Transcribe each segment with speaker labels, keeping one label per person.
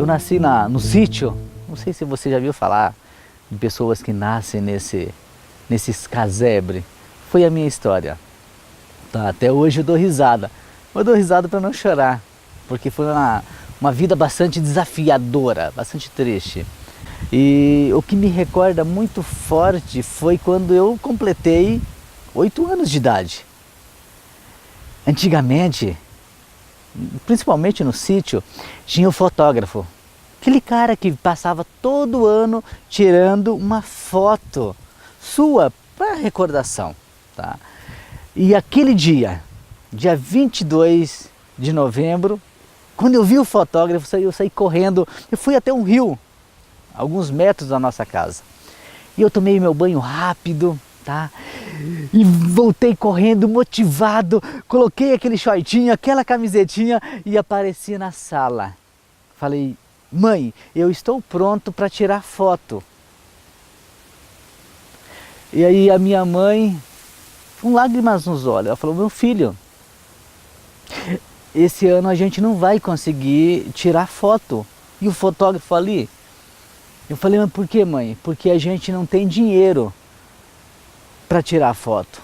Speaker 1: nasci no sítio, não sei se você já viu falar de pessoas que nascem nesses casebres. Foi a minha história. Tá, até hoje eu dou risada. Eu dou risada para não chorar, porque foi uma vida bastante desafiadora, bastante triste. E o que me recorda muito forte foi quando eu completei 8 anos de idade. Antigamente, principalmente no sítio, tinha o fotógrafo. Aquele cara que passava todo ano tirando uma foto sua para recordação. Tá? E aquele dia 22 de novembro, quando eu vi o fotógrafo, eu saí correndo, eu fui até um rio, alguns metros da nossa casa. E eu tomei meu banho rápido, tá? E voltei correndo, motivado, coloquei aquele shortinho, aquela camisetinha e apareci na sala. Falei, mãe, eu estou pronto para tirar foto. E aí a minha mãe, com lágrimas nos olhos, ela falou, meu filho, esse ano a gente não vai conseguir tirar foto. E o fotógrafo ali? Eu falei, mas por que, mãe? Porque a gente não tem dinheiro para tirar foto.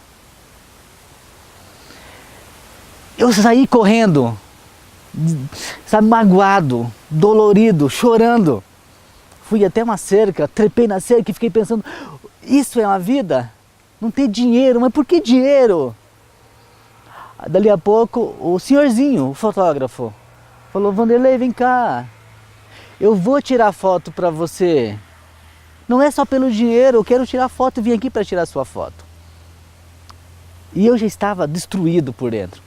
Speaker 1: Eu saí correndo, sabe, magoado, dolorido, chorando. Fui até uma cerca, trepei na cerca e fiquei pensando, isso é uma vida? Não ter dinheiro, mas por que dinheiro? Dali a pouco, o senhorzinho, o fotógrafo, falou, Vanderlei, vem cá, eu vou tirar foto para você. Não é só pelo dinheiro, eu quero tirar foto e vim aqui para tirar sua foto. E eu já estava destruído por dentro.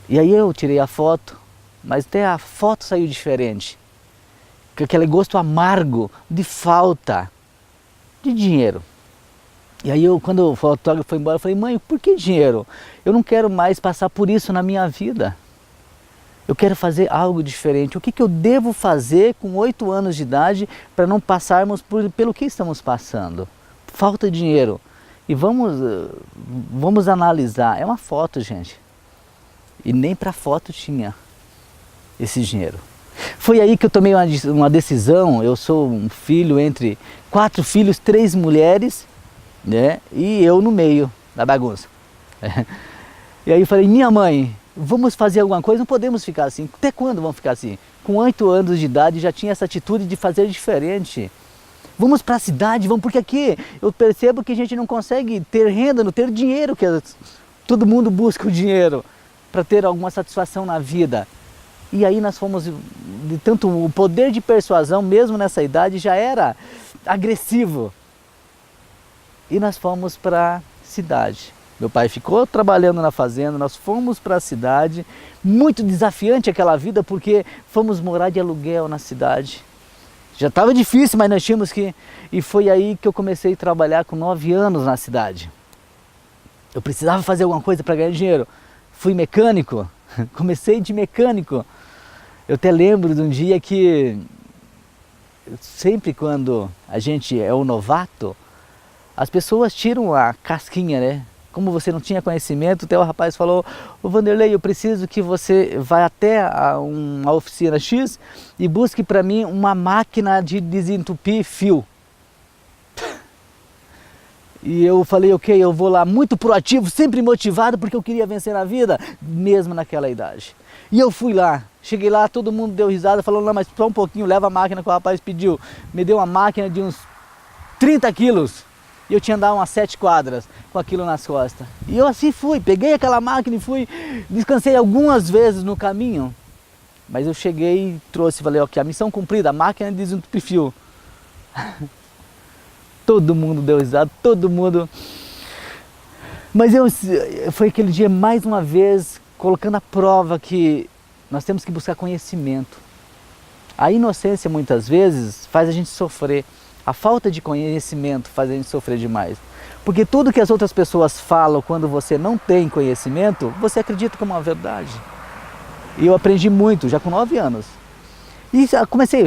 Speaker 1: E aí eu tirei a foto, mas até a foto saiu diferente. Com aquele gosto amargo de falta de dinheiro. E aí quando o fotógrafo foi embora, eu falei, mãe, por que dinheiro? Eu não quero mais passar por isso na minha vida. Eu quero fazer algo diferente. O que eu devo fazer com 8 anos de idade para não passarmos pelo que estamos passando? Falta de dinheiro. E vamos analisar. É uma foto, gente. E nem para foto tinha esse dinheiro. Foi aí que eu tomei uma decisão. Eu sou um filho entre 4 filhos, 3 mulheres, né? E eu no meio da bagunça. E aí eu falei, minha mãe, vamos fazer alguma coisa, não podemos ficar assim. Até quando vamos ficar assim? Com 8 anos de idade já tinha essa atitude de fazer diferente. Vamos para a cidade, vamos, porque aqui eu percebo que a gente não consegue ter renda, não ter dinheiro, que todo mundo busca o dinheiro para ter alguma satisfação na vida. E aí nós fomos, de tanto o poder de persuasão, mesmo nessa idade, já era agressivo. E nós fomos para a cidade. Meu pai ficou trabalhando na fazenda, nós fomos para a cidade. Muito desafiante aquela vida, porque fomos morar de aluguel na cidade. Já estava difícil, mas nós tínhamos que... E foi aí que eu comecei a trabalhar com 9 anos na cidade. Eu precisava fazer alguma coisa para ganhar dinheiro. Fui mecânico, comecei de mecânico. Eu até lembro de um dia que, sempre quando a gente é um novato, as pessoas tiram a casquinha, né? Como você não tinha conhecimento, até o rapaz falou, ô Vanderlei, eu preciso que você vá até uma oficina X e busque para mim uma máquina de desentupir fio. E eu falei, ok, eu vou lá, muito proativo, sempre motivado, porque eu queria vencer na vida, mesmo naquela idade. E eu fui lá, cheguei lá, todo mundo deu risada, falou, não, mas só um pouquinho, leva a máquina que o rapaz pediu. Me deu uma máquina de uns 30 quilos. E eu tinha andado umas 7 quadras com aquilo nas costas. E eu assim fui, peguei aquela máquina e fui, descansei algumas vezes no caminho. Mas eu cheguei e trouxe, falei, ok, a missão cumprida, a máquina de desentupir fio. Todo mundo deu risada, todo mundo... Mas foi aquele dia, mais uma vez, colocando à prova que nós temos que buscar conhecimento. A inocência, muitas vezes, faz a gente sofrer. A falta de conhecimento faz a gente sofrer demais. Porque tudo que as outras pessoas falam quando você não tem conhecimento, você acredita como uma verdade. E eu aprendi muito, já com 9 anos. E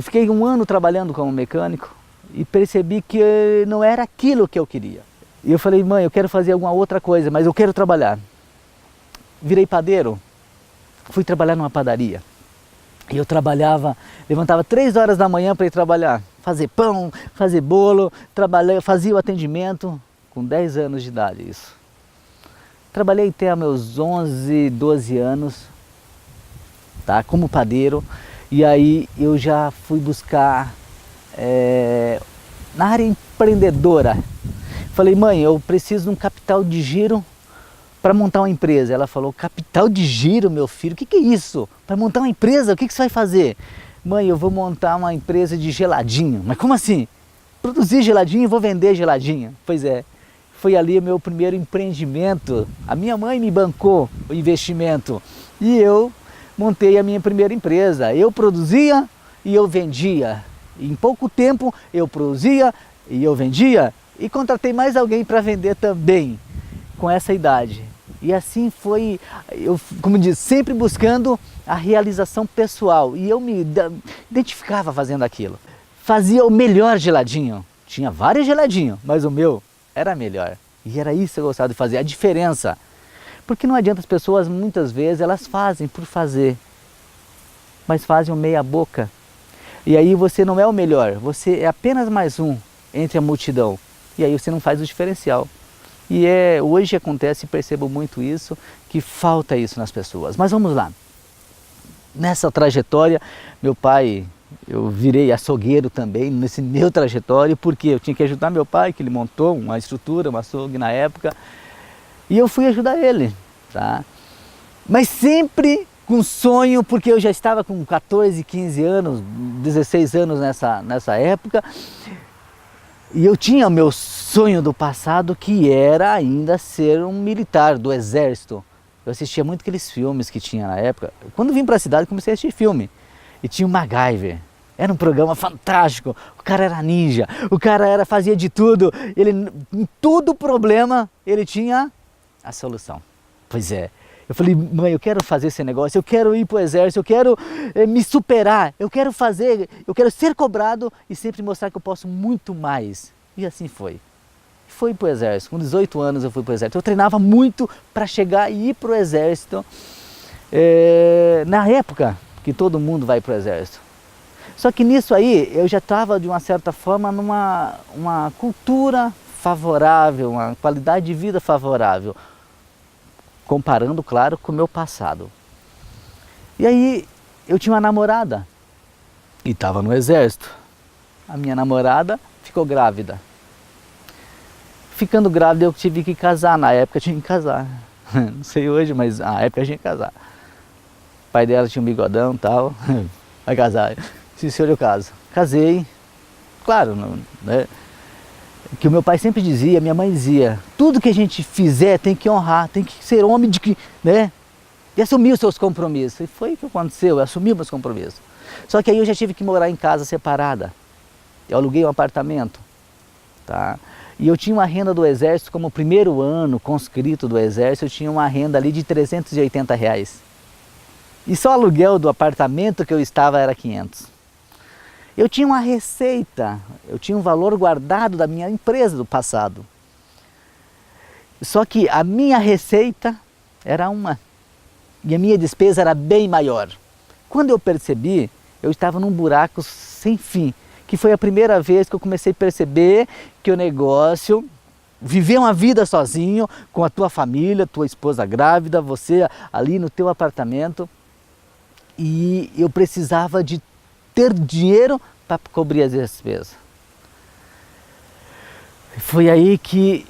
Speaker 1: fiquei 1 ano trabalhando como mecânico e percebi que não era aquilo que eu queria. E eu falei, mãe, eu quero fazer alguma outra coisa, mas eu quero trabalhar. Virei padeiro, fui trabalhar numa padaria. E eu trabalhava, levantava 3 horas da manhã para ir trabalhar, fazer pão, fazer bolo, fazia o atendimento com 10 anos de idade, isso. Trabalhei até meus 11, 12 anos, tá, como padeiro, e aí eu já fui buscar na área empreendedora. Falei, mãe, eu preciso de um capital de giro para montar uma empresa. Ela falou, capital de giro, meu filho, o que é isso? Para montar uma empresa, o que você vai fazer? Mãe, eu vou montar uma empresa de geladinho. Mas como assim? Produzir geladinho e vou vender geladinho. Pois é, foi ali o meu primeiro empreendimento. A minha mãe me bancou o investimento e eu montei a minha primeira empresa. Eu produzia e eu vendia. Em pouco tempo eu produzia e eu vendia e contratei mais alguém para vender também com essa idade. E assim foi, eu, como diz, sempre buscando a realização pessoal e eu me identificava fazendo aquilo. Fazia o melhor geladinho, tinha vários geladinhos, mas o meu era melhor. E era isso que eu gostava de fazer, a diferença. Porque não adianta, as pessoas muitas vezes elas fazem por fazer, mas fazem o meia boca. E aí você não é o melhor, você é apenas mais um entre a multidão. E aí você não faz o diferencial. E hoje acontece, percebo muito isso, que falta isso nas pessoas. Mas vamos lá. Nessa trajetória, meu pai, eu virei açougueiro também, nesse meu trajetório, porque eu tinha que ajudar meu pai, que ele montou uma estrutura, um açougue na época, e eu fui ajudar ele, tá? Mas sempre com sonho, porque eu já estava com 14, 15 anos, 16 anos nessa época, e eu tinha o meu sonho do passado, que era ainda ser um militar do exército. Eu assistia muito aqueles filmes que tinha na época. Quando vim para a cidade, comecei a assistir filme. E tinha o MacGyver. Era um programa fantástico. O cara era ninja, o cara fazia de tudo. Ele, em todo problema, ele tinha a solução. Pois é. Eu falei, mãe, eu quero fazer esse negócio, eu quero ir para o exército, eu quero me superar, eu quero ser cobrado e sempre mostrar que eu posso muito mais. E assim foi. Fui para o exército, com 18 anos eu fui para o exército. Eu treinava muito para chegar e ir para o exército, na época que todo mundo vai para o exército. Só que nisso aí eu já estava de uma certa forma numa cultura favorável, uma qualidade de vida favorável. Comparando, claro, com o meu passado. E aí eu tinha uma namorada e estava no exército. A minha namorada ficou grávida. Ficando grávida eu tive que casar, na época eu tinha que casar. Não sei hoje, mas na época eu tinha que casar. O pai dela tinha um bigodão e tal, vai casar. Sim, senhor, eu caso. Casei, claro, né? Que o meu pai sempre dizia, minha mãe dizia, tudo que a gente fizer tem que honrar, tem que ser homem de que, né? E assumir os seus compromissos. E foi o que aconteceu, eu assumi meus compromissos. Só que aí eu já tive que morar em casa separada. Eu aluguei um apartamento, tá? E eu tinha uma renda do exército, como primeiro ano conscrito do exército, eu tinha uma renda ali de R$380. E só o aluguel do apartamento que eu estava era 500. Eu tinha uma receita, eu tinha um valor guardado da minha empresa do passado. Só que a minha receita era uma e a minha despesa era bem maior. Quando eu percebi, eu estava num buraco sem fim, que foi a primeira vez que eu comecei a perceber que o negócio, viver uma vida sozinho, com a tua família, tua esposa grávida, você ali no teu apartamento, e eu precisava de ter dinheiro para cobrir as despesas. Foi aí que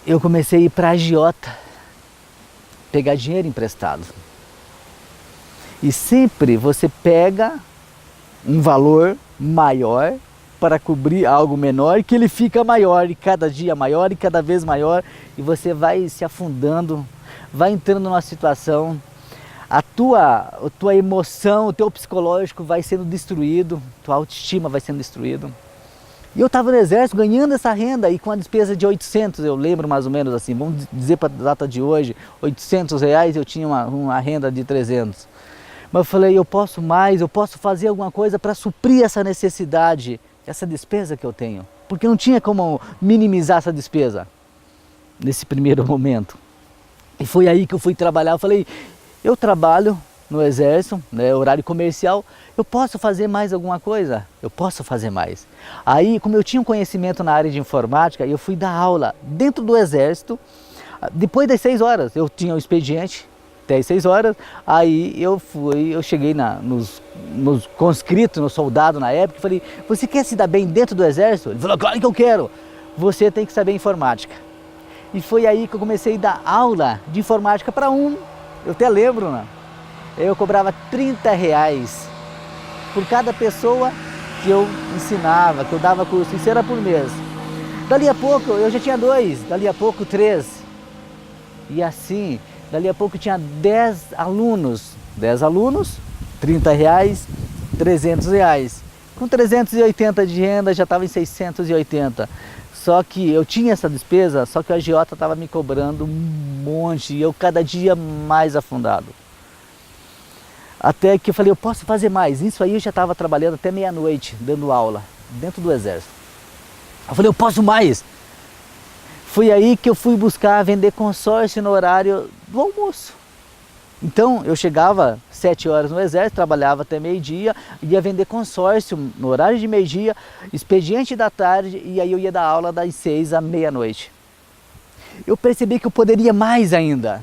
Speaker 1: eu comecei a ir para a agiota, pegar dinheiro emprestado. E sempre você pega um valor maior para cobrir algo menor, que ele fica maior, e cada dia maior, e cada vez maior, e você vai se afundando, vai entrando numa situação, a tua emoção, o teu psicológico vai sendo destruído, tua autoestima vai sendo destruído. E eu estava no exército ganhando essa renda e com a despesa de 800, eu lembro mais ou menos assim, vamos dizer para a data de hoje, R$800, eu tinha uma renda de 300. Mas eu falei, eu posso mais, eu posso fazer alguma coisa para suprir essa necessidade, essa despesa que eu tenho. Porque não tinha como minimizar essa despesa nesse primeiro momento. E foi aí que eu fui trabalhar, eu falei, eu trabalho no exército, né, horário comercial, eu posso fazer mais alguma coisa? Eu posso fazer mais. Aí, como eu tinha um conhecimento na área de informática, eu fui dar aula dentro do exército. Depois das 6 horas, eu tinha o expediente, até as 6 horas, aí eu cheguei nos conscritos, no soldado na época, e falei, você quer se dar bem dentro do exército? Ele falou, claro que eu quero, você tem que saber informática. E foi aí que eu comecei a dar aula de informática para eu até lembro, né? Eu cobrava R$30 por cada pessoa que eu ensinava, que eu dava curso, isso era por mês. Dali a pouco eu já tinha 2, dali a pouco 3. E assim, dali a pouco tinha 10 alunos, R$30, R$300. Com 380 de renda já estava em 680. Só que eu tinha essa despesa, só que o agiota estava me cobrando um monte e eu cada dia mais afundado. Até que eu falei, eu posso fazer mais. Isso aí eu já estava trabalhando até meia-noite, dando aula, dentro do exército. Eu falei, eu posso mais. Foi aí que eu fui buscar vender consórcio no horário do almoço. Então eu chegava 7 horas no exército, trabalhava até meio-dia, ia vender consórcio no horário de meio-dia, expediente da tarde, e aí eu ia dar aula das 6 à meia-noite. Eu percebi que eu poderia mais ainda.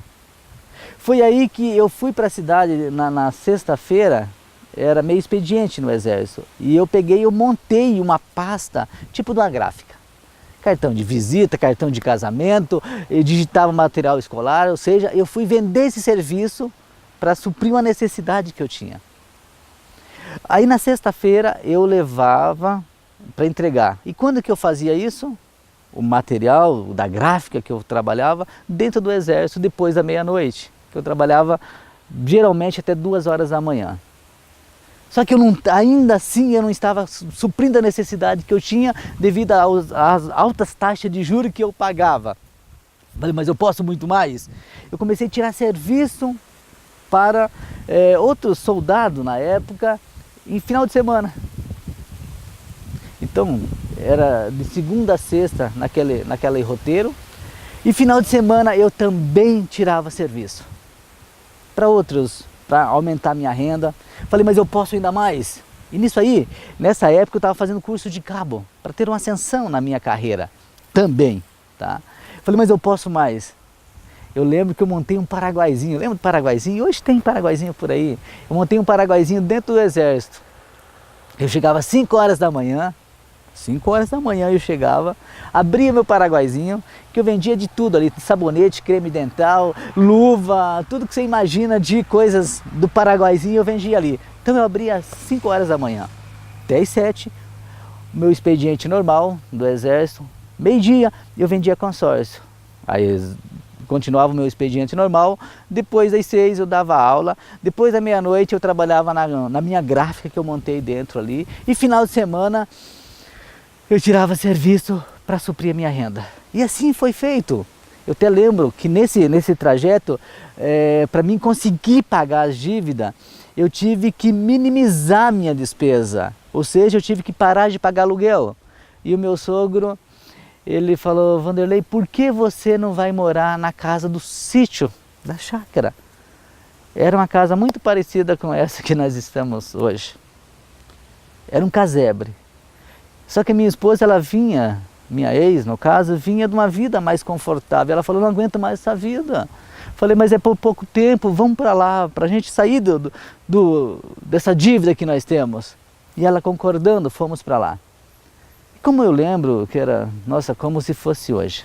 Speaker 1: Foi aí que eu fui para a cidade na sexta-feira, era meio expediente no exército, e eu montei uma pasta tipo de uma gráfica. Cartão de visita, cartão de casamento, eu digitava material escolar, ou seja, eu fui vender esse serviço para suprir uma necessidade que eu tinha. Aí na sexta-feira eu levava para entregar. E quando que eu fazia isso? O material da gráfica que eu trabalhava dentro do exército depois da meia-noite, que eu trabalhava geralmente até 2 horas da manhã. Só que ainda assim eu não estava suprindo a necessidade que eu tinha devido às altas taxas de juros que eu pagava. Falei, mas eu posso muito mais? Eu comecei a tirar serviço para outro soldado na época, em final de semana. Então, era de segunda a sexta naquele roteiro. E final de semana eu também tirava serviço para outros, para aumentar minha renda. Falei, mas eu posso ainda mais? E nessa época eu estava fazendo curso de cabo, para ter uma ascensão na minha carreira também, tá? Falei, mas eu posso mais? Eu lembro que eu montei um paraguaizinho, lembra do paraguaizinho? Hoje tem paraguaizinho por aí. Eu montei um paraguaizinho dentro do exército. Eu chegava às 5 horas da manhã, 5 horas da manhã eu chegava, abria meu paraguaizinho, que eu vendia de tudo ali, sabonete, creme dental, luva, tudo que você imagina de coisas do paraguaizinho eu vendia ali. Então eu abria às 5 horas da manhã, até às 7, meu expediente normal do exército, meio-dia eu vendia consórcio. Aí continuava o meu expediente normal, depois das 6 eu dava aula, depois da meia-noite eu trabalhava na minha gráfica que eu montei dentro ali, e final de semana eu tirava serviço para suprir a minha renda. E assim foi feito. Eu até lembro que nesse trajeto, para mim conseguir pagar as dívidas, eu tive que minimizar a minha despesa. Ou seja, eu tive que parar de pagar aluguel. E o meu sogro, ele falou, Vanderlei, por que você não vai morar na casa do sítio, da chácara? Era uma casa muito parecida com essa que nós estamos hoje. Era um casebre. Só que a minha esposa, minha ex no caso, vinha de uma vida mais confortável. Ela falou, não aguento mais essa vida. Falei, mas é por pouco tempo, vamos para lá, para a gente sair dessa dívida que nós temos. E ela concordando, fomos para lá. E como eu lembro que era, nossa, como se fosse hoje.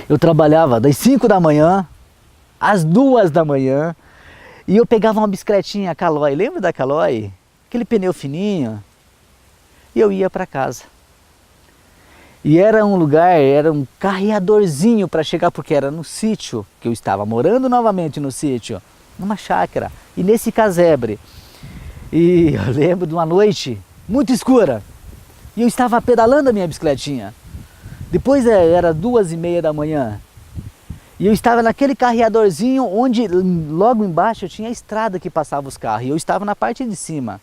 Speaker 1: Eu trabalhava das 5 da manhã às 2 da manhã e eu pegava uma bicicletinha, a Caloi, lembra da Caloi? Aquele pneu fininho. E eu ia para casa. E era um carreadorzinho para chegar, porque era no sítio, que eu estava morando novamente no sítio, numa chácara, e nesse casebre. E eu lembro de uma noite muito escura, e eu estava pedalando a minha bicicletinha. Depois era 2h30 da manhã, e eu estava naquele carreadorzinho, onde logo embaixo tinha a estrada que passava os carros, e eu estava na parte de cima.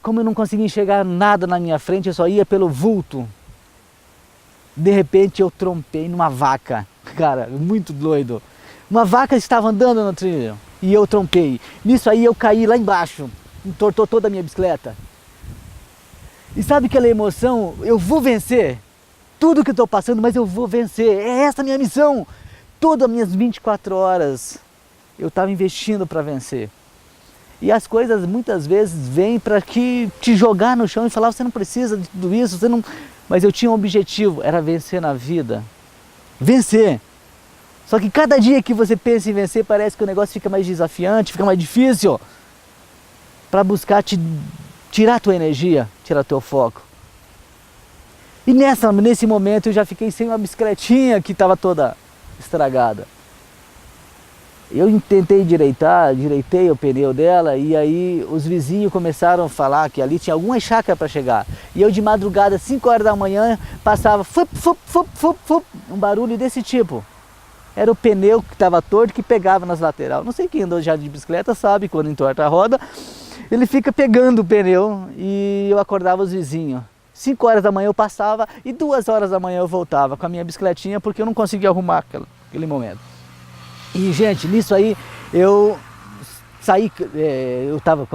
Speaker 1: Como eu não conseguia enxergar nada na minha frente, eu só ia pelo vulto. De repente eu trompei numa vaca, cara, muito doido. Uma vaca estava andando no trilho, e eu trompei. Nisso aí eu caí lá embaixo, entortou toda a minha bicicleta. E sabe aquela emoção? Eu vou vencer tudo que eu estou passando, mas eu vou vencer. É essa a minha missão. Todas as minhas 24 horas eu estava investindo para vencer. E as coisas muitas vezes vêm para te jogar no chão e falar, você não precisa de tudo isso, você não... Mas eu tinha um objetivo, era vencer na vida. Vencer. Só que cada dia que você pensa em vencer, parece que o negócio fica mais desafiante, fica mais difícil. Para buscar tirar a tua energia, tirar o teu foco. E nesse momento eu já fiquei sem uma bicicletinha que estava toda estragada. Eu tentei direitei o pneu dela e aí os vizinhos começaram a falar que ali tinha alguma chácara para chegar. E eu de madrugada, 5 horas da manhã, passava fup, fup, fup, fup, fup, um barulho desse tipo. Era o pneu que estava torto que pegava nas laterais. Não sei quem andou já de bicicleta sabe, quando entorta a roda, ele fica pegando o pneu e eu acordava os vizinhos. 5 horas da manhã eu passava e 2 horas da manhã eu voltava com a minha bicicletinha porque eu não conseguia arrumar aquele momento. E gente, nisso aí eu saí, eu estava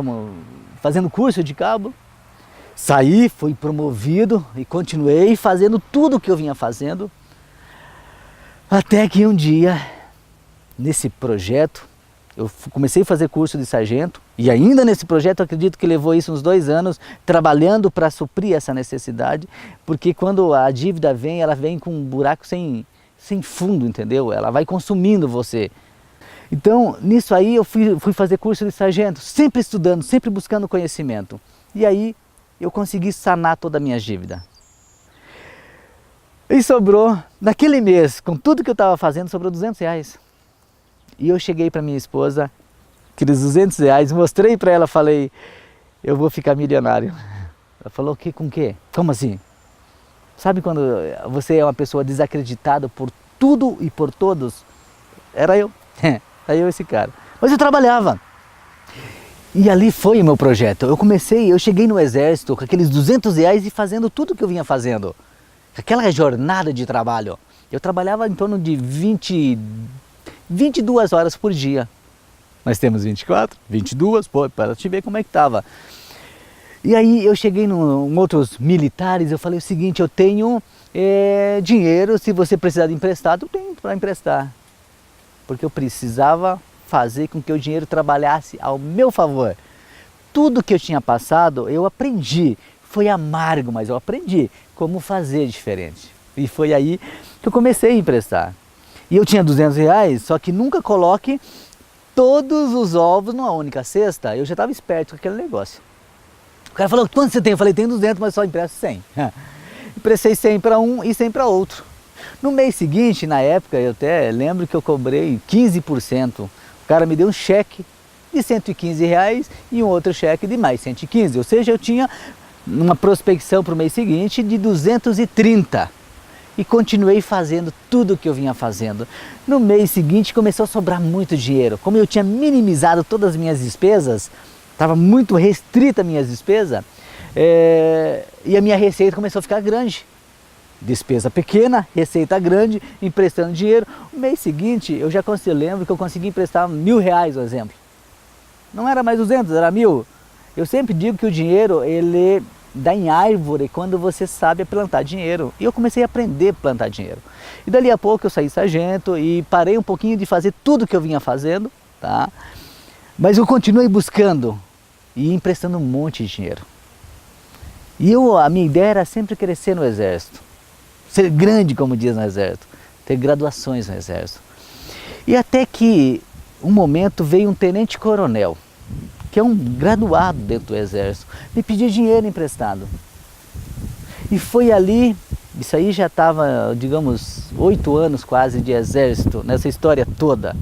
Speaker 1: fazendo curso de cabo, saí, fui promovido e continuei fazendo tudo o que eu vinha fazendo, até que um dia, nesse projeto, eu comecei a fazer curso de sargento e ainda nesse projeto eu acredito que levou isso uns 2 anos trabalhando para suprir essa necessidade, porque quando a dívida vem, ela vem com um buraco sem fundo, entendeu? Ela vai consumindo você. Então, nisso aí eu fui fazer curso de sargento, sempre estudando, sempre buscando conhecimento. E aí eu consegui sanar toda a minha dívida. E sobrou, naquele mês, com tudo que eu estava fazendo, sobrou R$200. E eu cheguei para minha esposa, aqueles R$200, mostrei para ela, falei, eu vou ficar milionário. Ela falou, com o quê? Como assim? Sabe quando você é uma pessoa desacreditada por tudo e por todos? Era eu, era eu esse cara. Mas eu trabalhava. E ali foi o meu projeto. Eu cheguei no exército com aqueles R$200 e fazendo tudo que eu vinha fazendo. Aquela jornada de trabalho. Eu trabalhava em torno de 22 horas por dia. Nós temos 24, 22, pô, para te ver como é que estava. E aí eu cheguei em outros militares, eu falei o seguinte, eu tenho dinheiro, se você precisar de emprestado, eu tenho para emprestar. Porque eu precisava fazer com que o dinheiro trabalhasse ao meu favor. Tudo que eu tinha passado, eu aprendi. Foi amargo, mas eu aprendi como fazer diferente. E foi aí que eu comecei a emprestar. E eu tinha R$200, só que nunca coloque todos os ovos numa única cesta. Eu já estava esperto com aquele negócio. O cara falou, quanto você tem? Eu falei, tenho 200, mas só empresto 100. Emprestei 100 para um e 100 para outro. No mês seguinte, na época, eu até lembro que eu cobrei 15%. O cara me deu um cheque de R$115 e um outro cheque de mais 115. Ou seja, eu tinha uma prospecção para o mês seguinte de 230. E continuei fazendo tudo o que eu vinha fazendo. No mês seguinte começou a sobrar muito dinheiro. Como eu tinha minimizado todas as minhas despesas, estava muito restrita as minhas despesas, e a minha receita começou a ficar grande. Despesa pequena, receita grande, emprestando dinheiro. No mês seguinte, eu lembro que eu consegui emprestar R$1.000, por exemplo. Não era mais 200, era 1.000. Eu sempre digo que o dinheiro, ele dá em árvore quando você sabe plantar dinheiro. E eu comecei a aprender a plantar dinheiro. E dali a pouco eu saí sargento e parei um pouquinho de fazer tudo que eu vinha fazendo, tá? Mas eu continuei buscando e emprestando um monte de dinheiro. E a minha ideia era sempre crescer no exército. Ser grande, como diz no exército. Ter graduações no exército. E até que um momento veio um tenente-coronel, que é um graduado dentro do exército, me pedir dinheiro emprestado. E foi ali, isso aí já estava, digamos, 8 anos quase de exército, nessa história toda.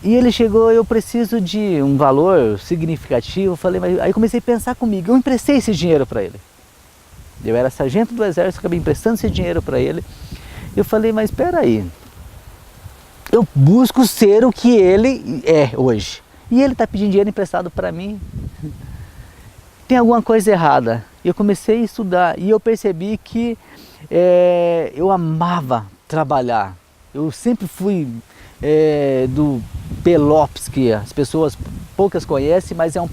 Speaker 1: E ele chegou, eu preciso de um valor significativo, falei, mas aí comecei a pensar comigo, eu emprestei esse dinheiro para ele. Eu era sargento do exército, acabei emprestando esse dinheiro para ele. Eu falei, mas espera aí, eu busco ser o que ele é hoje. E ele está pedindo dinheiro emprestado para mim. Tem alguma coisa errada. Eu comecei a estudar e eu percebi que eu amava trabalhar. Eu sempre fui PELOPS, que as pessoas poucas conhecem, mas é um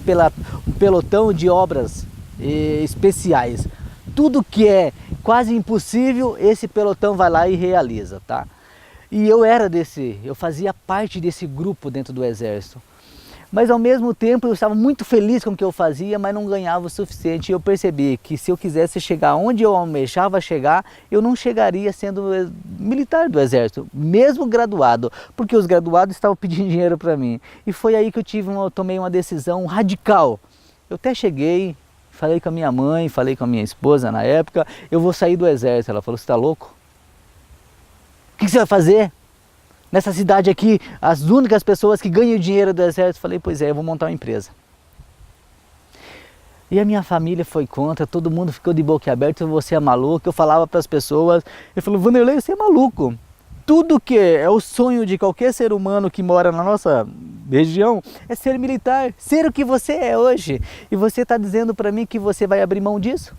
Speaker 1: pelotão de obras especiais. Tudo que é quase impossível, esse pelotão vai lá e realiza, tá? E eu fazia parte desse grupo dentro do Exército. Mas ao mesmo tempo eu estava muito feliz com o que eu fazia, mas não ganhava o suficiente. E eu percebi que se eu quisesse chegar onde eu almejava chegar, eu não chegaria sendo militar do Exército, mesmo graduado, porque os graduados estavam pedindo dinheiro para mim. E foi aí que eu tomei uma decisão radical. Eu até cheguei, falei com a minha mãe, falei com a minha esposa na época, eu vou sair do Exército. Ela falou: você está louco? O que você vai fazer? Nessa cidade aqui, as únicas pessoas que ganham dinheiro do Exército. Falei: pois é, eu vou montar uma empresa. E a minha família foi contra, todo mundo ficou de boca aberta: você é maluco. Eu falava para as pessoas, eu falei: Vanderlei, você é maluco. Tudo que é o sonho de qualquer ser humano que mora na nossa região é ser militar, ser o que você é hoje. E você está dizendo para mim que você vai abrir mão disso?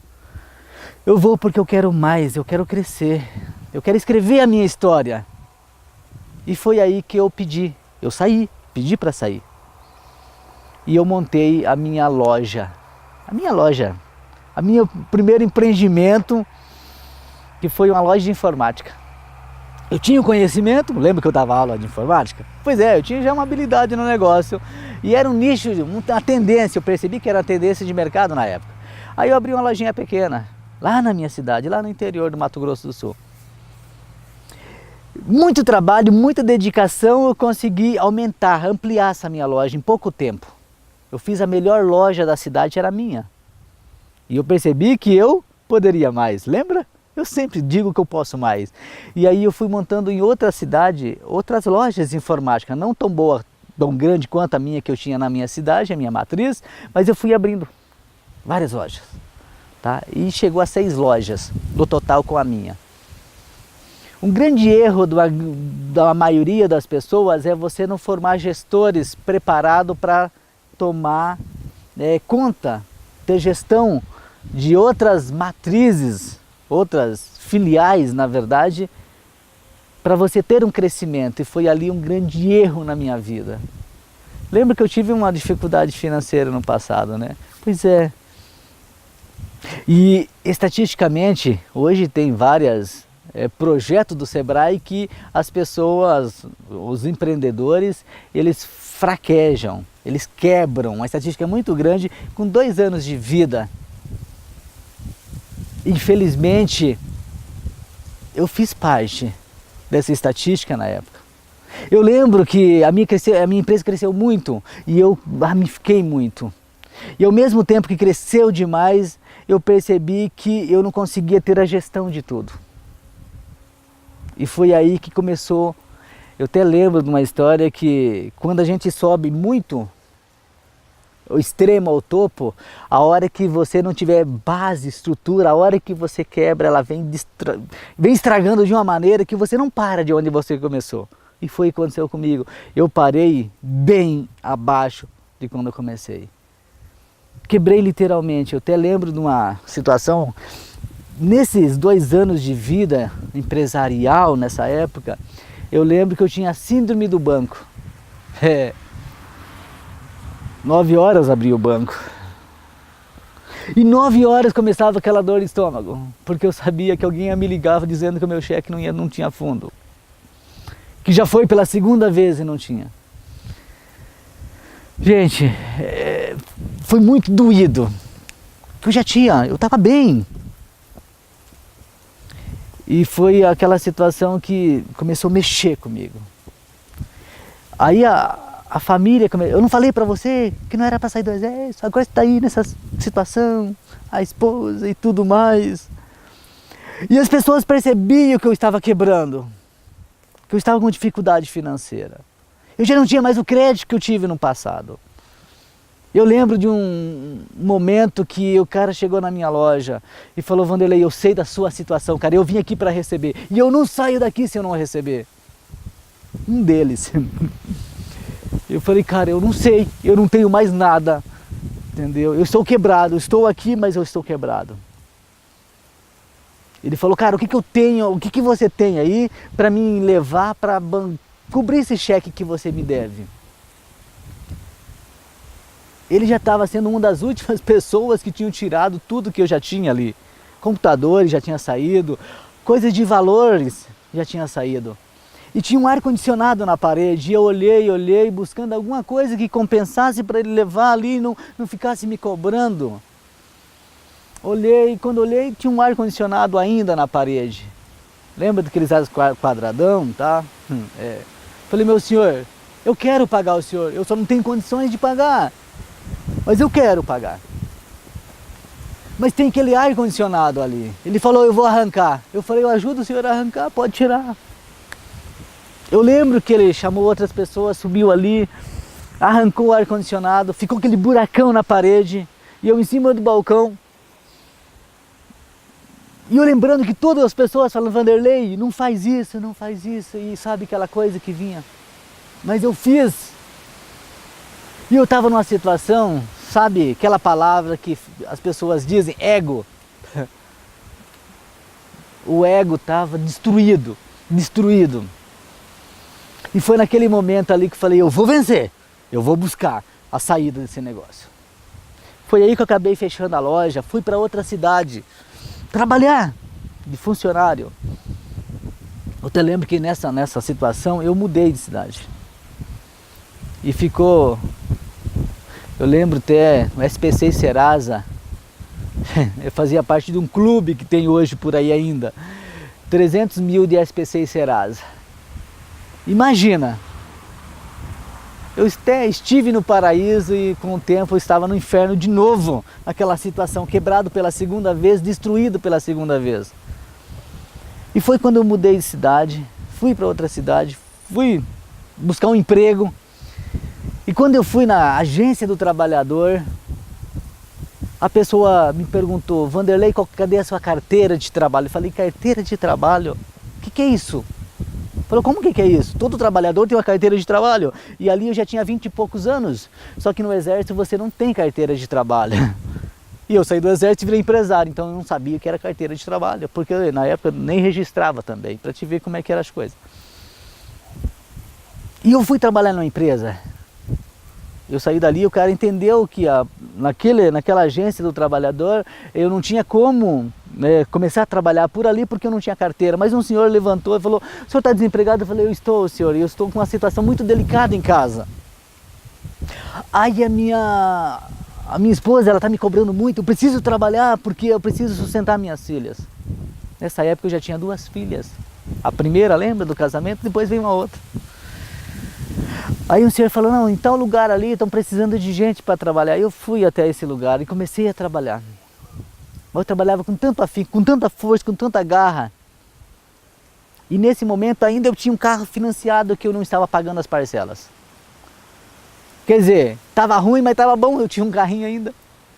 Speaker 1: Eu vou porque eu quero mais, eu quero crescer, eu quero escrever a minha história. E foi aí que eu pedi para sair. E eu montei a minha loja, meu primeiro empreendimento, que foi uma loja de informática. Eu tinha o conhecimento, lembra que eu dava aula de informática? Pois é, eu tinha já uma habilidade no negócio. E era um nicho, uma tendência, eu percebi que era uma tendência de mercado na época. Aí eu abri uma lojinha pequena, lá na minha cidade, lá no interior do Mato Grosso do Sul. Muito trabalho, muita dedicação, eu consegui ampliar essa minha loja em pouco tempo. Eu fiz a melhor loja da cidade, era minha. E eu percebi que eu poderia mais, lembra? Eu sempre digo que eu posso mais. E aí eu fui montando em outra cidade, outras lojas de informática, não tão boa, tão grande quanto a minha que eu tinha na minha cidade, a minha matriz, mas eu fui abrindo várias lojas, tá? E chegou a 6 lojas, no total com a minha. Um grande erro da maioria das pessoas é você não formar gestores preparados para tomar conta, ter gestão de outras matrizes, outras filiais, na verdade, para você ter um crescimento. E foi ali um grande erro na minha vida. Lembra que eu tive uma dificuldade financeira no passado, né? Pois é. E estatisticamente, hoje tem vários projetos do Sebrae que as pessoas, os empreendedores, eles fraquejam, eles quebram. Uma estatística muito grande com 2 anos de vida. Infelizmente, eu fiz parte dessa estatística na época. Eu lembro que a minha empresa cresceu muito e eu ramifiquei muito. E ao mesmo tempo que cresceu demais, eu percebi que eu não conseguia ter a gestão de tudo. E foi aí que começou. Eu até lembro de uma história que quando a gente sobe muito, o extremo ao topo, a hora que você não tiver base, estrutura, a hora que você quebra, ela vem estragando de uma maneira que você não para de onde você começou. E foi o que aconteceu comigo. Eu parei bem abaixo de quando eu comecei. Quebrei literalmente. Eu até lembro de uma situação, nesses 2 anos de vida empresarial, nessa época, eu lembro que eu tinha a síndrome do banco. 9 horas abria o banco. E 9 horas começava aquela dor de estômago, porque eu sabia que alguém ia me ligar dizendo que o meu cheque não tinha fundo. Que já foi pela 2ª vez e não tinha. Gente, foi muito doído. Eu estava bem. E foi aquela situação que começou a mexer comigo. Aí a família, eu não falei para você que não era para sair do Exército, agora você está aí nessa situação, a esposa e tudo mais. E as pessoas percebiam que eu estava quebrando, que eu estava com dificuldade financeira. Eu já não tinha mais o crédito que eu tive no passado. Eu lembro de um momento que o cara chegou na minha loja e falou: Vanderlei, eu sei da sua situação, cara, eu vim aqui para receber e eu não saio daqui se eu não receber. Um deles. Eu falei: cara, eu não sei, eu não tenho mais nada, entendeu? Eu estou quebrado, eu estou aqui, mas eu estou quebrado. Ele falou: cara, o que eu tenho, o que você tem aí para me levar para cobrir esse cheque que você me deve? Ele já estava sendo uma das últimas pessoas que tinham tirado tudo que eu já tinha ali. Computadores já tinha saído, coisas de valores já tinha saído. E tinha um ar-condicionado na parede, e eu olhei, buscando alguma coisa que compensasse para ele levar ali e não ficasse me cobrando. Olhei, quando olhei, tinha um ar-condicionado ainda na parede. Lembra daqueles quadradão, tá? Falei, meu senhor, eu quero pagar o senhor, eu só não tenho condições de pagar, mas eu quero pagar. Mas tem aquele ar-condicionado ali. Ele falou, eu vou arrancar. Eu falei, eu ajudo o senhor a arrancar, pode tirar. Eu lembro que ele chamou outras pessoas, subiu ali, arrancou o ar-condicionado, ficou aquele buracão na parede, e eu em cima do balcão. E eu lembrando que todas as pessoas falam, Vanderlei, não faz isso, e sabe aquela coisa que vinha. Mas eu fiz. E eu estava numa situação, sabe, aquela palavra que as pessoas dizem, ego. O ego estava destruído. E foi naquele momento ali que eu falei, eu vou vencer, eu vou buscar a saída desse negócio. Foi aí que eu acabei fechando a loja, fui para outra cidade, trabalhar de funcionário. Eu até lembro que nessa situação eu mudei de cidade. E ficou, eu lembro até, o SPC Serasa, eu fazia parte de um clube que tem hoje por aí ainda, 300 mil de SPC Serasa. Imagina, eu até estive no paraíso e com o tempo eu estava no inferno de novo, naquela situação, quebrado pela segunda vez, destruído pela segunda vez. E foi quando eu mudei de cidade, fui para outra cidade, fui buscar um emprego. E quando eu fui na agência do trabalhador, a pessoa me perguntou, Vanderlei, cadê a sua carteira de trabalho? Eu falei, carteira de trabalho? O que é isso? Falou, como que é isso? Todo trabalhador tem uma carteira de trabalho. E ali eu já tinha 20 e poucos anos. Só que no exército você não tem carteira de trabalho. E eu saí do exército e virei empresário, então eu não sabia o que era carteira de trabalho. Porque na época eu nem registrava também, para te ver como é que eram as coisas. E eu fui trabalhar numa empresa. Eu saí dali e o cara entendeu que naquela agência do trabalhador eu não tinha como começar a trabalhar por ali porque eu não tinha carteira. Mas um senhor levantou e falou, o senhor está desempregado? Eu falei, eu estou, senhor, eu estou com uma situação muito delicada em casa. Aí a minha esposa, ela está me cobrando muito, eu preciso trabalhar porque eu preciso sustentar minhas filhas. Nessa época eu já tinha 2 filhas. A primeira, lembra do casamento, depois veio uma outra. Aí um senhor falou, não, em tal lugar ali estão precisando de gente para trabalhar. Eu fui até esse lugar e comecei a trabalhar. Eu trabalhava com tanto afinco, com tanta força, com tanta garra. E nesse momento ainda eu tinha um carro financiado que eu não estava pagando as parcelas. Quer dizer, estava ruim, mas estava bom, eu tinha um carrinho ainda.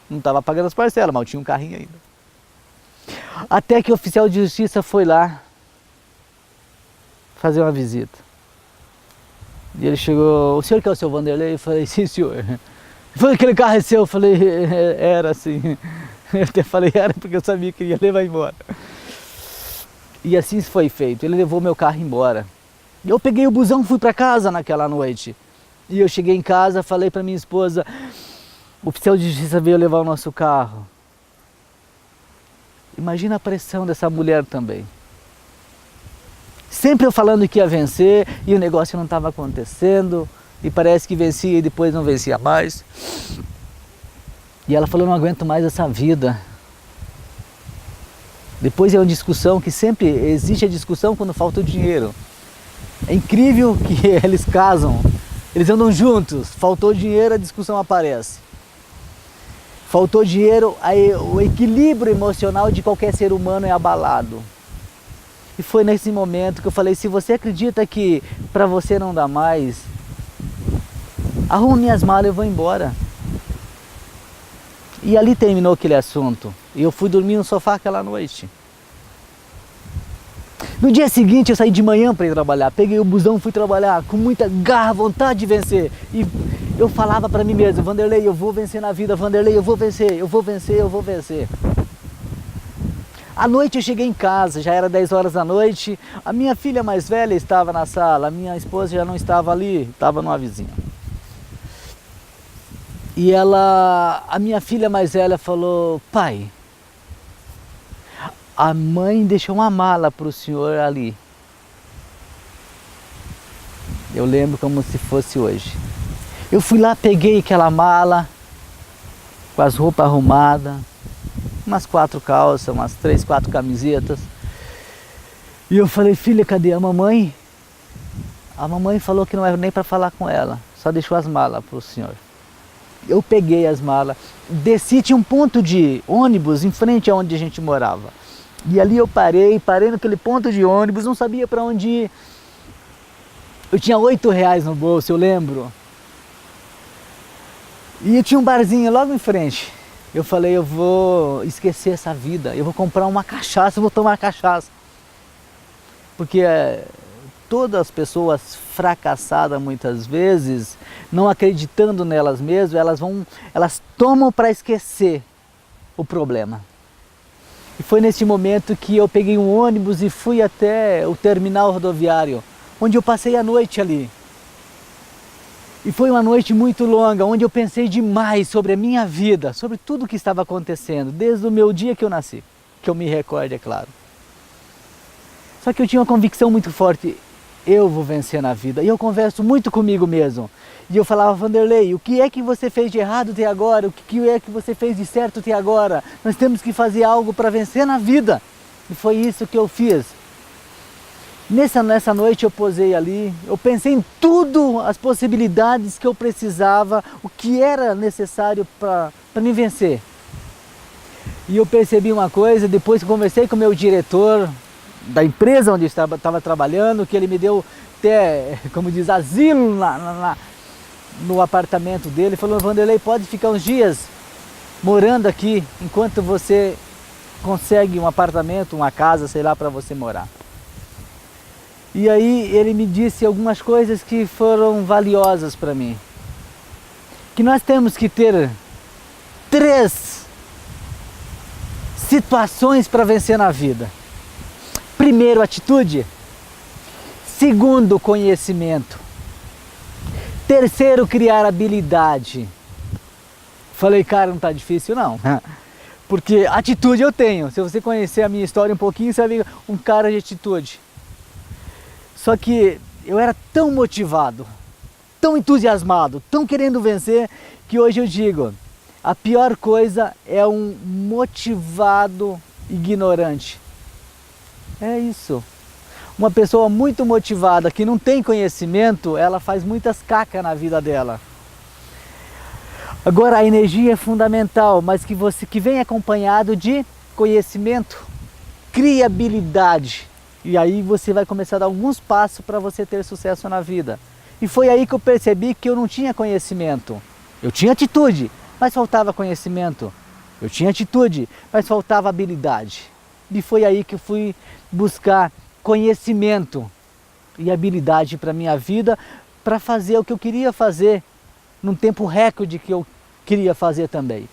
Speaker 1: Não estava pagando as parcelas, mas eu tinha um carrinho ainda. Até que o oficial de justiça foi lá fazer uma visita. E ele chegou, o senhor que é o seu Vanderlei? Eu falei, sim senhor. Ele falou, aquele carro é seu? Eu falei, era assim. Eu até falei, era porque eu sabia que ele ia levar embora. E assim foi feito, ele levou meu carro embora. Eu peguei o busão, fui para casa naquela noite. E eu cheguei em casa, falei para minha esposa, o oficial de justiça veio levar o nosso carro. Imagina a pressão dessa mulher também. Sempre eu falando que ia vencer e o negócio não estava acontecendo. E parece que vencia e depois não vencia mais. E ela falou, não aguento mais essa vida. Depois é uma discussão que sempre existe a discussão quando falta o dinheiro. É incrível que eles casam, eles andam juntos, faltou dinheiro, a discussão aparece. Faltou dinheiro, aí o equilíbrio emocional de qualquer ser humano é abalado. E foi nesse momento que eu falei, se você acredita que para você não dá mais, arruma minhas malas e eu vou embora. E ali terminou aquele assunto. E eu fui dormir no sofá aquela noite. No dia seguinte eu saí de manhã para ir trabalhar, peguei o busão, fui trabalhar com muita garra, vontade de vencer. E eu falava para mim mesmo, Vanderlei, eu vou vencer na vida, Vanderlei, eu vou vencer, eu vou vencer, eu vou vencer. À noite eu cheguei em casa, já era 10 horas da noite, a minha filha mais velha estava na sala, a minha esposa já não estava ali, estava numa vizinha. E ela, a minha filha mais velha falou, pai, a mãe deixou uma mala para o senhor ali. Eu lembro como se fosse hoje. Eu fui lá, peguei aquela mala, com as roupas arrumadas, umas 4 calças, umas 3, 4 camisetas. E eu falei, filha, cadê a mamãe? A mamãe falou que não era nem para falar com ela, só deixou as malas para o senhor. Eu peguei as malas, desci, tinha um ponto de ônibus em frente aonde a gente morava. E ali eu parei naquele ponto de ônibus, não sabia para onde ir. Eu tinha R$8 no bolso, eu lembro. E eu tinha um barzinho logo em frente. Eu falei, eu vou esquecer essa vida, eu vou comprar uma cachaça, eu vou tomar cachaça. Porque todas as pessoas fracassadas muitas vezes, não acreditando nelas mesmas, elas tomam para esquecer o problema. E foi nesse momento que eu peguei um ônibus e fui até o terminal rodoviário, onde eu passei a noite ali. E foi uma noite muito longa, onde eu pensei demais sobre a minha vida, sobre tudo o que estava acontecendo, desde o meu dia que eu nasci, que eu me recorde, é claro. Só que eu tinha uma convicção muito forte, eu vou vencer na vida. E eu converso muito comigo mesmo. E eu falava, Vanderlei, o que é que você fez de errado até agora? O que é que você fez de certo até agora? Nós temos que fazer algo para vencer na vida. E foi isso que eu fiz. Nessa noite eu posei ali, eu pensei em tudo, as possibilidades que eu precisava, o que era necessário para me vencer. E eu percebi uma coisa, depois que conversei com o meu diretor da empresa onde eu estava trabalhando, que ele me deu até, como diz, asilo no apartamento dele, falou, Vanderlei, pode ficar uns dias morando aqui, enquanto você consegue um apartamento, uma casa, sei lá, para você morar. E aí ele me disse algumas coisas que foram valiosas para mim. Que nós temos que ter 3 situações para vencer na vida. Primeiro, atitude. Segundo, conhecimento. Terceiro, criar habilidade. Falei, cara, não tá difícil não. Porque atitude eu tenho. Se você conhecer a minha história um pouquinho, você vai ver um cara de atitude. Só que eu era tão motivado, tão entusiasmado, tão querendo vencer, que hoje eu digo, a pior coisa é um motivado ignorante. É isso. Uma pessoa muito motivada, que não tem conhecimento, ela faz muitas cacas na vida dela. Agora, a energia é fundamental, mas que vem acompanhado de conhecimento, criabilidade. E aí você vai começar a dar alguns passos para você ter sucesso na vida. E foi aí que eu percebi que eu não tinha conhecimento. Eu tinha atitude, mas faltava conhecimento. Eu tinha atitude, mas faltava habilidade. E foi aí que eu fui buscar conhecimento e habilidade para a minha vida, para fazer o que eu queria fazer, num tempo recorde que eu queria fazer também.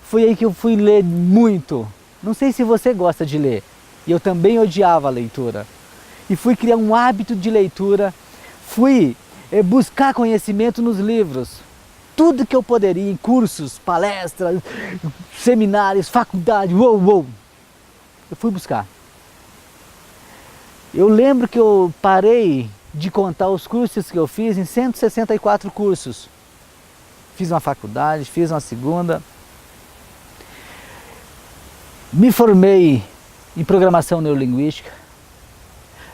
Speaker 1: Foi aí que eu fui ler muito. Não sei se você gosta de ler. E eu também odiava a leitura. E fui criar um hábito de leitura, fui buscar conhecimento nos livros. Tudo que eu poderia, em cursos, palestras, seminários, faculdade, eu fui buscar. Eu lembro que eu parei de contar os cursos que eu fiz em 164 cursos. Fiz uma faculdade, fiz uma segunda. Me formei em programação neurolinguística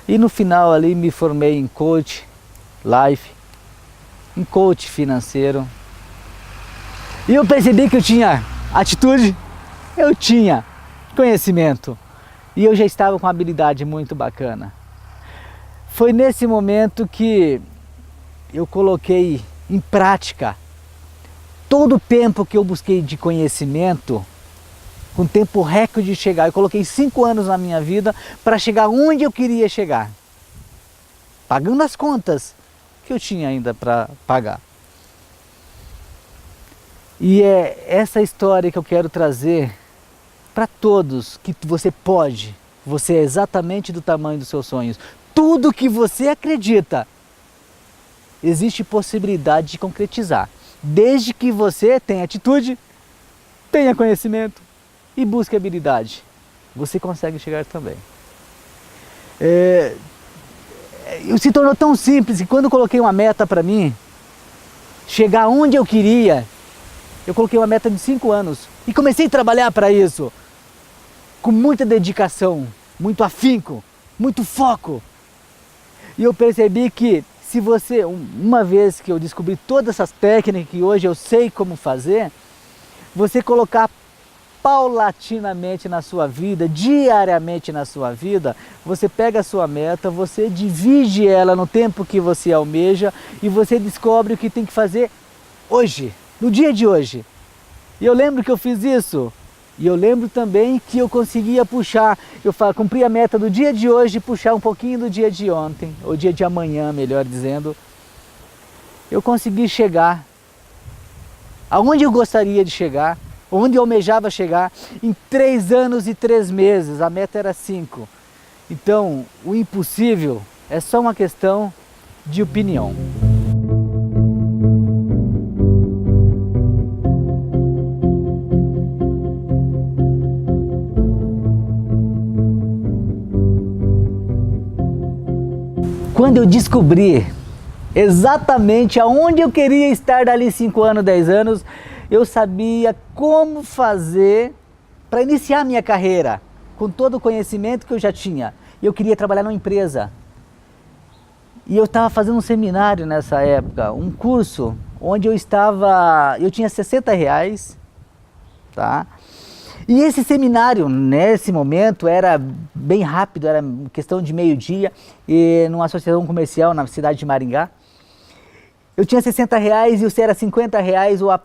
Speaker 1: e no final ali me formei em coach life, em coach financeiro. E eu percebi que eu tinha atitude, eu tinha conhecimento e eu já estava com uma habilidade muito bacana. Foi nesse momento que eu coloquei em prática todo o tempo que eu busquei de conhecimento, com tempo recorde de chegar. Eu coloquei 5 anos na minha vida para chegar onde eu queria chegar, pagando as contas que eu tinha ainda para pagar. E é essa história que eu quero trazer para todos, que você pode, você é exatamente do tamanho dos seus sonhos. Tudo que você acredita, existe possibilidade de concretizar. Desde que você tenha atitude, tenha conhecimento e busque habilidade, você consegue chegar também. Se tornou tão simples que quando eu coloquei uma meta para mim, chegar onde eu queria, eu coloquei uma meta de 5 anos e comecei a trabalhar para isso, com muita dedicação, muito afinco, muito foco. E eu percebi que se você, uma vez que eu descobri todas essas técnicas que hoje eu sei como fazer, você colocar paulatinamente na sua vida, diariamente na sua vida, você pega a sua meta, você divide ela no tempo que você almeja e você descobre o que tem que fazer hoje, no dia de hoje. E eu lembro que eu fiz isso. E eu lembro também que eu conseguia puxar, cumpri a meta do dia de hoje, puxar um pouquinho do dia de ontem, ou dia de amanhã, melhor dizendo. Eu consegui chegar aonde eu gostaria de chegar, onde eu almejava chegar, em 3 anos e 3 meses, a meta era 5. Então, o impossível é só uma questão de opinião. Quando eu descobri exatamente aonde eu queria estar dali 5 anos, 10 anos, eu sabia como fazer para iniciar a minha carreira, com todo o conhecimento que eu já tinha. Eu queria trabalhar numa empresa. E eu estava fazendo um seminário nessa época, um curso, onde eu tinha R$60, tá? E esse seminário, nesse momento, era bem rápido, era questão de meio-dia, e numa associação comercial na cidade de Maringá. Eu tinha R$60 e o era R$50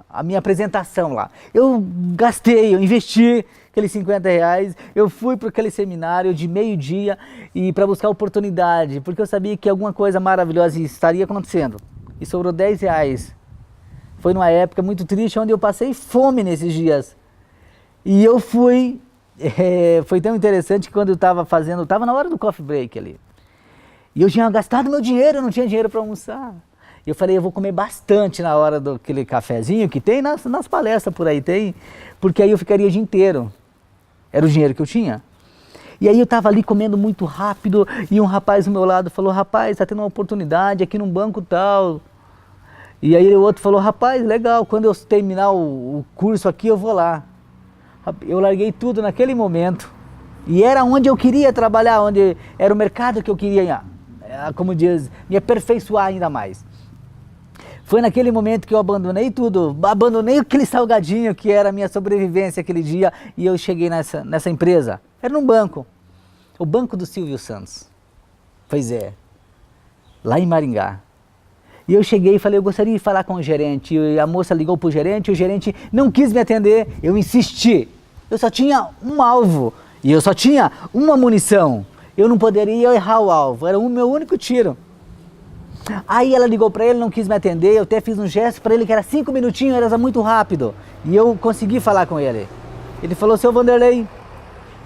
Speaker 1: a minha apresentação lá. Eu gastei, eu investi aqueles R$50, eu fui para aquele seminário de meio-dia e para buscar oportunidade, porque eu sabia que alguma coisa maravilhosa estaria acontecendo. E sobrou R$10. Foi numa época muito triste, onde eu passei fome nesses dias. E eu fui, foi tão interessante que quando eu estava na hora do coffee break ali. E eu tinha gastado meu dinheiro, eu não tinha dinheiro para almoçar. E eu falei, eu vou comer bastante na hora daquele cafezinho que tem nas palestras por aí, tem, porque aí eu ficaria o dia inteiro. Era o dinheiro que eu tinha. E aí eu estava ali comendo muito rápido e um rapaz do meu lado falou, rapaz, está tendo uma oportunidade aqui num banco tal. E aí o outro falou, rapaz, legal, quando eu terminar o curso aqui eu vou lá. Eu larguei tudo naquele momento e era onde eu queria trabalhar, onde era o mercado que eu queria, como diz, me aperfeiçoar ainda mais. Foi naquele momento que eu abandonei tudo, abandonei aquele salgadinho que era a minha sobrevivência aquele dia e eu cheguei nessa empresa. Era num banco, o Banco do Silvio Santos. Pois é, lá em Maringá. E eu cheguei e falei, eu gostaria de falar com o gerente. E a moça ligou para o gerente não quis me atender. Eu insisti. Eu só tinha um alvo e eu só tinha uma munição. Eu não poderia errar o alvo, era o meu único tiro. Aí ela ligou para ele, não quis me atender, eu até fiz um gesto para ele que era 5 minutinhos, era muito rápido. E eu consegui falar com ele. Ele falou, seu Vanderlei,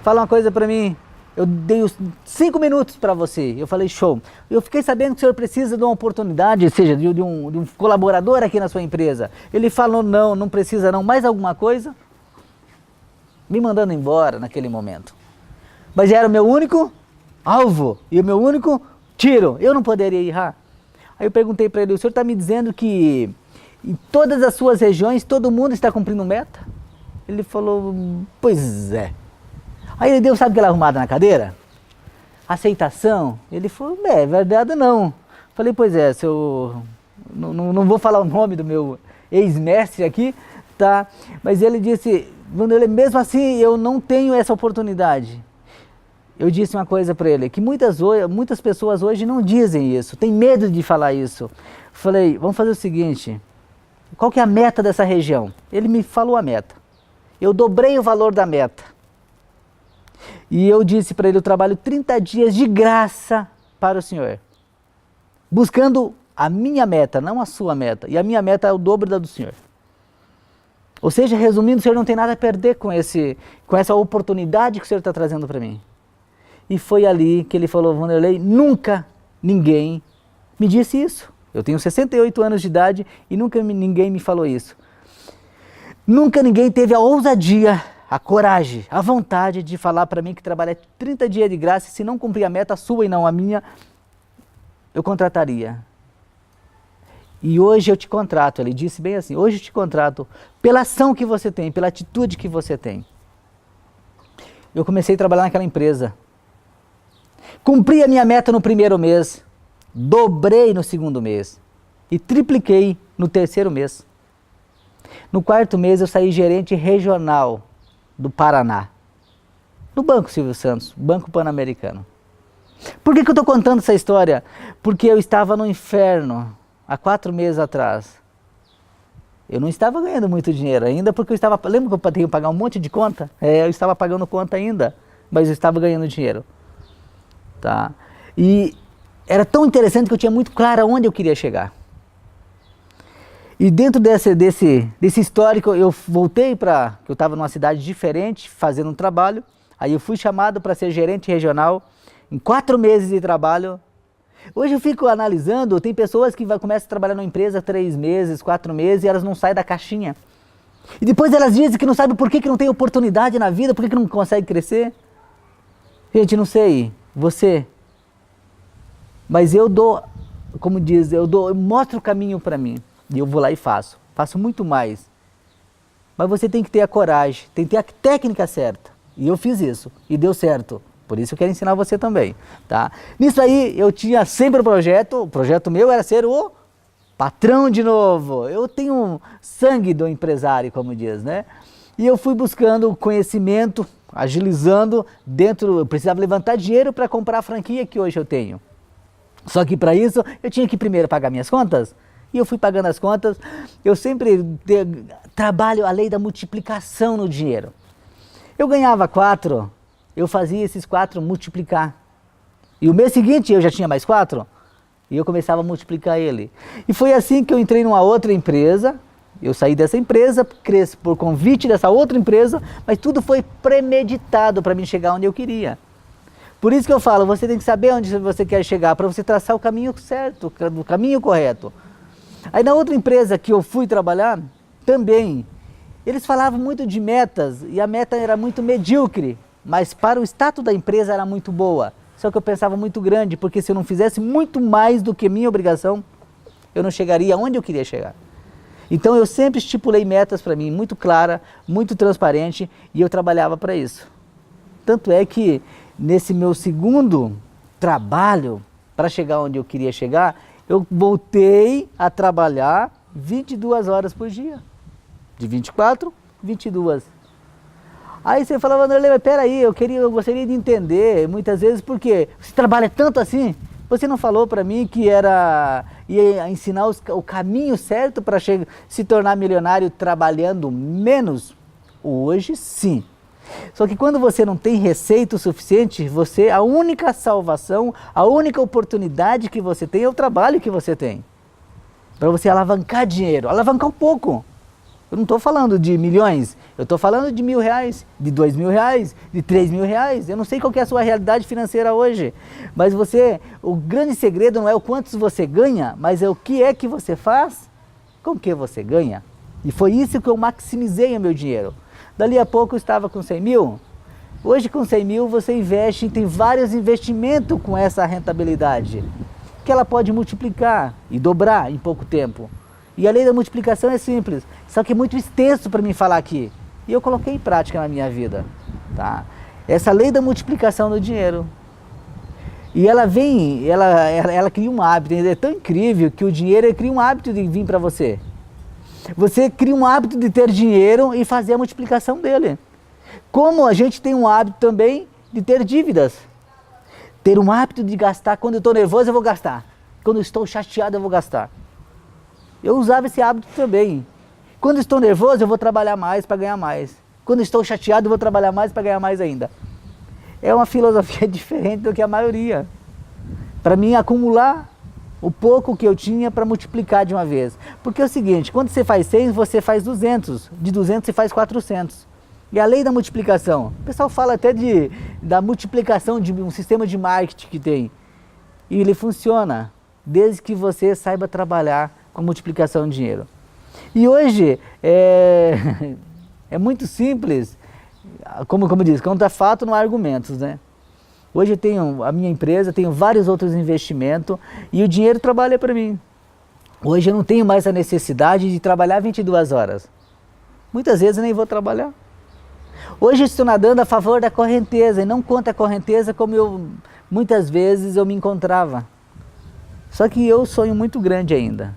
Speaker 1: fala uma coisa para mim. Eu dei os 5 minutos para você. Eu falei, show. Eu fiquei sabendo que o senhor precisa de uma oportunidade, ou seja, de um colaborador aqui na sua empresa. Ele falou, não precisa não. Mais alguma coisa? Me mandando embora naquele momento. Mas era o meu único alvo e o meu único tiro. Eu não poderia errar. Aí eu perguntei para ele, o senhor está me dizendo que em todas as suas regiões todo mundo está cumprindo meta? Ele falou, pois é. Aí ele deu, sabe aquela arrumada na cadeira? Aceitação? Ele falou, é verdade não. Falei, pois é, não vou falar o nome do meu ex-mestre aqui, tá? Mas ele disse, mesmo assim eu não tenho essa oportunidade. Eu disse uma coisa para ele, que muitas pessoas hoje não dizem isso, tem medo de falar isso. Falei, vamos fazer o seguinte, qual que é a meta dessa região? Ele me falou a meta. Eu dobrei o valor da meta. E eu disse para ele, eu trabalho 30 dias de graça para o senhor. Buscando a minha meta, não a sua meta. E a minha meta é o dobro da do senhor. Ou seja, resumindo, o senhor não tem nada a perder com essa oportunidade que o senhor está trazendo para mim. E foi ali que ele falou, Vanderlei, nunca ninguém me disse isso. Eu tenho 68 anos de idade e nunca ninguém me falou isso. Nunca ninguém teve a ousadia, a coragem, a vontade de falar para mim que trabalhar 30 dias de graça e se não cumprir a meta sua e não a minha, eu contrataria. E hoje eu te contrato, ele disse bem assim, hoje eu te contrato pela ação que você tem, pela atitude que você tem. Eu comecei a trabalhar naquela empresa. Cumpri a minha meta no primeiro mês, dobrei no segundo mês e tripliquei no terceiro mês. No quarto mês eu saí gerente regional do Paraná, no Banco Silvio Santos, Banco Pan-Americano. Por que eu estou contando essa história? Porque eu estava no inferno há 4 meses atrás. Eu não estava ganhando muito dinheiro ainda, porque eu estava... Lembra que eu tinha que pagar um monte de conta? Eu estava pagando conta ainda, mas eu estava ganhando dinheiro. Tá? E era tão interessante que eu tinha muito claro aonde eu queria chegar. E dentro desse histórico, eu voltei para... Eu estava numa cidade diferente, fazendo um trabalho. Aí eu fui chamado para ser gerente regional. Em 4 meses de trabalho. Hoje eu fico analisando, tem pessoas que começam a trabalhar numa empresa 3 meses, 4 meses e elas não saem da caixinha. E depois elas dizem que não sabem por que não tem oportunidade na vida, por que não consegue crescer. Gente, não sei, você. Mas eu dou, como diz, eu mostro o caminho para mim. E eu vou lá e faço. Faço muito mais. Mas você tem que ter a coragem, tem que ter a técnica certa. E eu fiz isso, e deu certo. Por isso eu quero ensinar você também, tá? Nisso aí eu tinha sempre o projeto meu era ser o patrão de novo. Eu tenho sangue do empresário, como diz, né? E eu fui buscando conhecimento, agilizando dentro, eu precisava levantar dinheiro para comprar a franquia que hoje eu tenho. Só que para isso eu tinha que primeiro pagar minhas contas. E eu fui pagando as contas, eu sempre trabalho a lei da multiplicação no dinheiro. Eu ganhava 4, eu fazia esses 4 multiplicar. E o mês seguinte eu já tinha mais 4, e eu começava a multiplicar ele. E foi assim que eu entrei numa outra empresa, eu saí dessa empresa, cresci por convite dessa outra empresa, mas tudo foi premeditado para mim chegar onde eu queria. Por isso que eu falo, você tem que saber onde você quer chegar, para você traçar o caminho certo, o caminho correto. Aí na outra empresa que eu fui trabalhar, também, eles falavam muito de metas e a meta era muito medíocre, mas para o status da empresa era muito boa. Só que eu pensava muito grande, porque se eu não fizesse muito mais do que minha obrigação, eu não chegaria onde eu queria chegar. Então eu sempre estipulei metas para mim, muito clara, muito transparente, e eu trabalhava para isso. Tanto é que nesse meu segundo trabalho, para chegar onde eu queria chegar, eu voltei a trabalhar 22 horas por dia. De 24, 22. Aí você falava, Vanderlei, mas peraí, eu gostaria de entender, muitas vezes, porque você trabalha tanto assim, você não falou para mim que ia ensinar o caminho certo para se tornar milionário trabalhando menos? Hoje, sim. Só que quando você não tem receita o suficiente, a única salvação, a única oportunidade que você tem é o trabalho que você tem. Para você alavancar dinheiro, alavancar um pouco. Eu não estou falando de milhões, eu estou falando de R$1.000, de R$2.000, de R$3.000. Eu não sei qual que é a sua realidade financeira hoje, mas o grande segredo não é o quantos você ganha, mas é o que é que você faz com o que você ganha. E foi isso que eu maximizei o meu dinheiro. Dali a pouco eu estava com 100 mil. Hoje com 100 mil você investe, tem vários investimentos com essa rentabilidade, que ela pode multiplicar e dobrar em pouco tempo. E a lei da multiplicação é simples, só que é muito extenso para mim falar aqui. E eu coloquei em prática na minha vida. Tá? Essa lei da multiplicação do dinheiro. E ela cria um hábito, é tão incrível que o dinheiro cria um hábito de vir para você. Você cria um hábito de ter dinheiro e fazer a multiplicação dele. Como a gente tem um hábito também de ter dívidas. Ter um hábito de gastar, quando eu estou nervoso eu vou gastar. Quando eu estou chateado eu vou gastar. Eu usava esse hábito também. Quando estou nervoso eu vou trabalhar mais para ganhar mais. Quando estou chateado eu vou trabalhar mais para ganhar mais ainda. É uma filosofia diferente do que a maioria. Para mim acumular o pouco que eu tinha para multiplicar de uma vez. Porque é o seguinte, quando você faz 100, você faz 200. De 200 você faz 400. E a lei da multiplicação. O pessoal fala até da multiplicação de um sistema de marketing que tem. E ele funciona. desde que você saiba trabalhar com a multiplicação de dinheiro. E hoje é muito simples, como diz, contra fato não há argumentos, né? Hoje eu tenho a minha empresa, tenho vários outros investimentos e o dinheiro trabalha para mim. Hoje eu não tenho mais a necessidade de trabalhar 22 horas. Muitas vezes eu nem vou trabalhar. Hoje eu estou nadando a favor da correnteza e não contra a correnteza como muitas vezes eu me encontrava. Só que eu sonho muito grande ainda.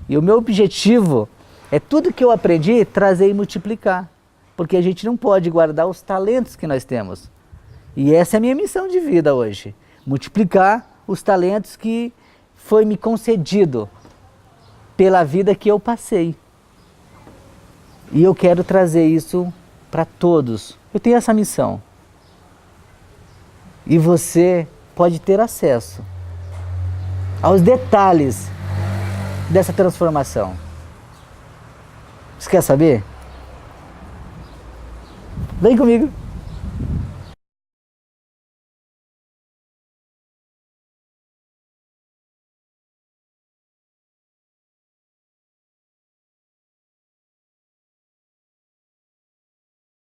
Speaker 1: E o meu objetivo é tudo que eu aprendi trazer e multiplicar. Porque a gente não pode guardar os talentos que nós temos. E essa é a minha missão de vida hoje. Multiplicar os talentos que foi me concedido pela vida que eu passei. E eu quero trazer isso para todos. Eu tenho essa missão. E você pode ter acesso aos detalhes dessa transformação. Você quer saber? Vem comigo!